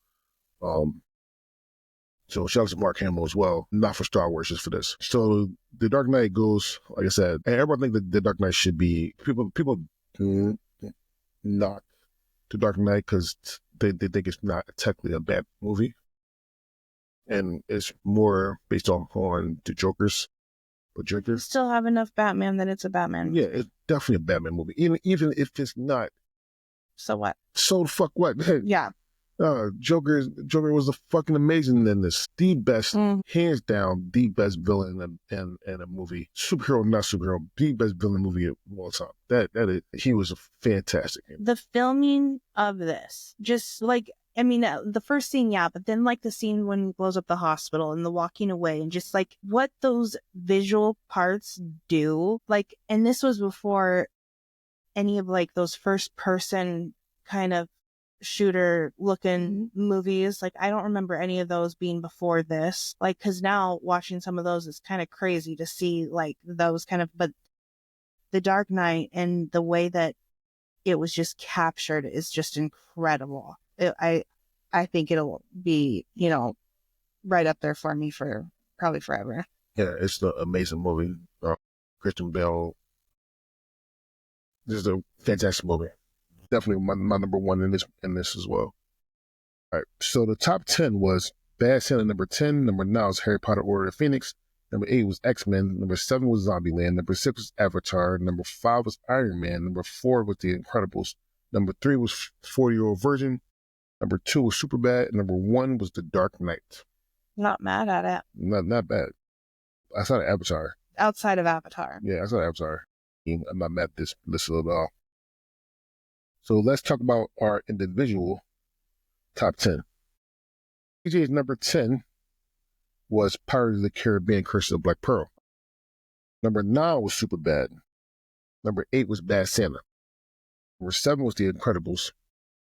So shout out to Mark Hamill as well. Not for Star Wars, just for this. So The Dark Knight goes, like I said, and everyone think that The Dark Knight should be people. knock The Dark Knight because they think it's not technically a bad movie. And it's more based on the Jokers. But You still have enough Batman that it's a Batman movie. Yeah, it's definitely a Batman movie. Even if it's not. So what? So the fuck what? Yeah. Joker was a fucking amazing in this. The best, hands down, the best villain in a movie. Superhero, not superhero, the best villain movie of all time. That is, he was fantastic. The filming of this, just like, I mean, the first scene, yeah, but then like the scene when he blows up the hospital and the walking away and just like what those visual parts do, like, and this was before any of like those first person kind of shooter looking movies. Like, I don't remember any of those being before this, like, because now watching some of those is kind of crazy to see like those kind of, but The Dark Knight and the way that it was just captured is just incredible. I think it'll be, you know, right up there for me for probably forever. Yeah, it's an amazing movie. Christian Bale, this is a fantastic movie. Definitely my number one in this as well. All right, so the top 10 was Bad Santa number 10, number 9 was Harry Potter Order of the Phoenix, number 8 was X-Men, number 7 was Zombieland, number 6 was Avatar, number 5 was Iron Man, number 4 was The Incredibles, number 3 was 40-Year-Old Virgin, number 2 was Superbad, and number 1 was The Dark Knight. Not mad at it. Not bad. Outside of Avatar. Outside of Avatar. Yeah, outside of Avatar. I'm not mad at this list at all. So let's talk about our individual top 10. PJ's number 10 was Pirates of the Caribbean, Curse of the Black Pearl. Number 9 was Superbad. Number 8 was Bad Santa. Number 7 was The Incredibles.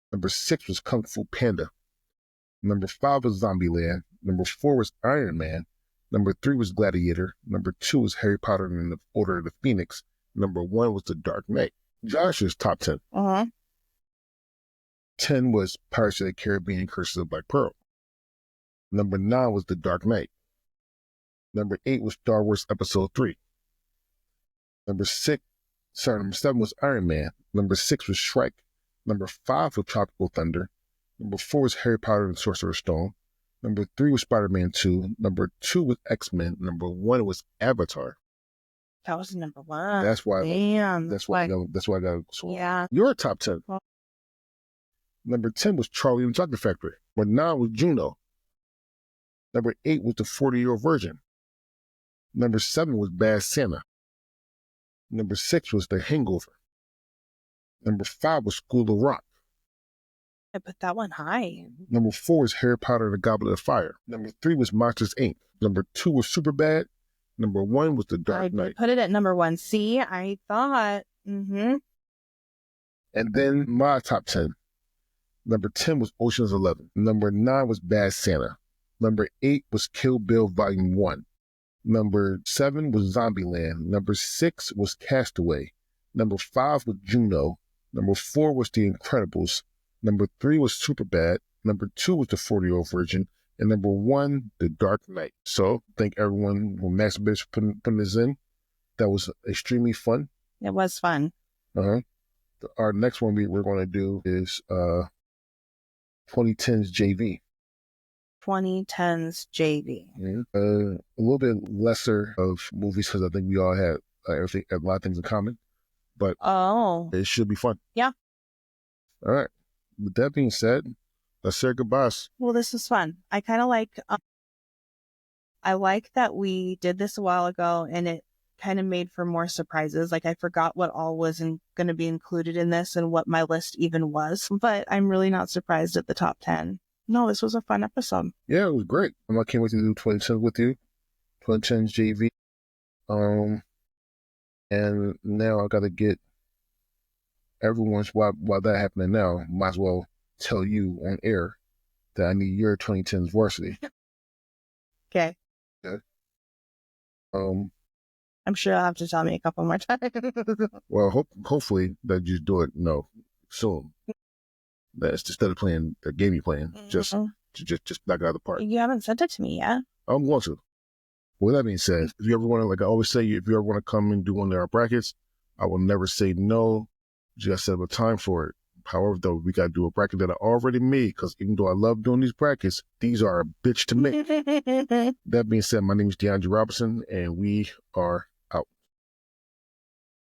Number 6 was Kung Fu Panda. Number 5 was Zombieland. Number 4 was Iron Man. Number 3 was Gladiator. Number 2 was Harry Potter and the Order of the Phoenix. Number 1 was The Dark Knight. Josh's top 10. 10 was Pirates of the Caribbean, Curse of the Black Pearl. Number 9 was The Dark Knight. Number 8 was Star Wars Episode 3. Number 7 was Iron Man. Number 6 was Shrek. Number 5 was Tropical Thunder. Number 4 was Harry Potter and the Sorcerer's Stone. Number 3 was Spider-Man 2. Number 2 was X-Men. Number 1 was Avatar. That was number 1. That's why. Damn. That's why I got. Yeah. Your top 10. Well, number 10 was Charlie and the Chocolate Factory. Number 9 was Juno. Number 8 was The 40-Year-Old Virgin. Number 7 was Bad Santa. Number 6 was The Hangover. Number 5 was School of Rock. I put that one high. Number 4 was Harry Potter and the Goblet of Fire. Number 3 was Monsters, Inc. Number 2 was Superbad. Number 1 was The Dark Knight. I put it at number 1. See, I thought. And then my top 10. Number 10 was Ocean's 11. Number 9 was Bad Santa. Number 8 was Kill Bill Volume 1. Number 7 was Zombieland. Number 6 was Castaway. Number 5 was Juno. Number 4 was The Incredibles. Number 3 was Superbad. Number 2 was The 40-Year-Old Virgin. And number 1, The Dark Knight. So, thank everyone for Max Bitch for putting this in. That was extremely fun. It was fun. Our next one we're going to do is 2010's JV. 2010's JV. A little bit lesser of movies because I think we all had a lot of things in common. But it should be fun. Yeah. All right. With that being said, let's say goodbyes. Well, this was fun. I kind of like, I like that we did this a while ago and it kind of made for more surprises. Like, I forgot what all was going to be included in this and what my list even was, but I'm really not surprised at the top 10. No, this was a fun episode. Yeah, it was great. I can't wait to do 2010 with you. 2010's JV. And now I got to get everyone's, while that happening now, might as well tell you on air that I need your 2010's varsity. Okay. Yeah. I'm sure you'll have to tell me a couple more times. Well, hopefully that you do it, soon. That's instead of playing the game you're playing, just knock it out of the park. You haven't sent it to me yet. I'm going to. With that being said, if you ever want to, like I always say, if you ever want to come and do one of our brackets, I will never say no. You got to set up a time for it. However, though, we got to do a bracket that I already made because even though I love doing these brackets, these are a bitch to make. That being said, my name is DeAndre Robinson, and we are